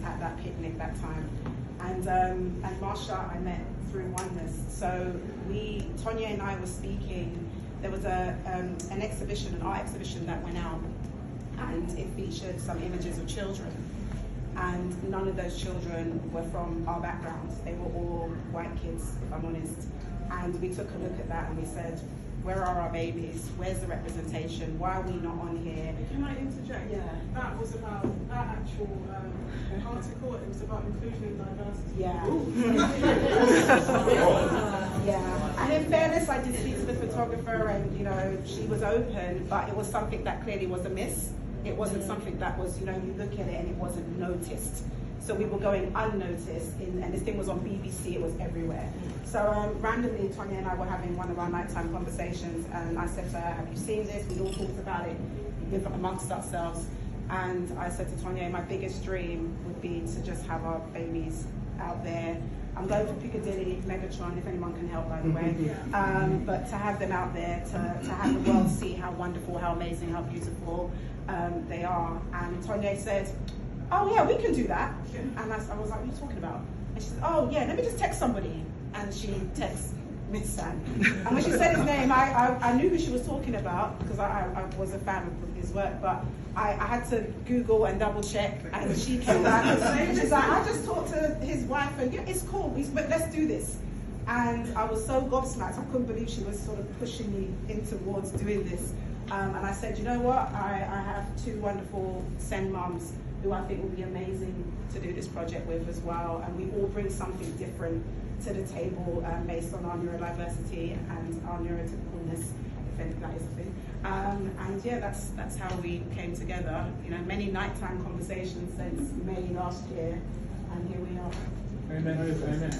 at that picnic that time. And Marsha I met through Oneness. So Tonya and I were speaking. There was an exhibition, an art exhibition that went out, and it featured some images of children. And none of those children were from our backgrounds. They were all white kids, if I'm honest. And we took a look at that and we said, where are our babies? Where's the representation? Why are we not on here? Can I interject? Yeah. That was about, that actual article, it was about inclusion and diversity. Yeah. Yeah. And in fairness, I did speak to the photographer and, you know, she was open, but it was something that clearly was a miss. It wasn't something that was, you know, you look at it and it wasn't noticed. So we were going unnoticed, and this thing was on BBC, it was everywhere. So randomly, Tonya and I were having one of our nighttime conversations, and I said to her, have you seen this? We all talked about it amongst ourselves. And I said to Tonya, my biggest dream would be to just have our babies out there. I'm going for Piccadilly, Megatron, if anyone can help, by the way. But to have them out there, to have the world see how wonderful, how amazing, how beautiful they are. And Tonya said, oh yeah, we can do that. And I was like, what are you talking about? And she said, oh yeah, let me just text somebody. And she texts Miss San. And when she said his name, I knew who she was talking about because I was a fan of his work, but I had to Google and double check, and she came back and she's like, I just talked to his wife and yeah, it's cool, but let's do this. And I was so gobsmacked, I couldn't believe she was sort of pushing me in towards doing this. And I said, you know what, I have two wonderful Sen mums who I think will be amazing to do this project with as well, and we all bring something different to the table based on our neurodiversity and our neurotypicalness, if that is a thing. And yeah, that's how we came together. You know, many nighttime conversations since May last year, and here we are. Amen. Amen.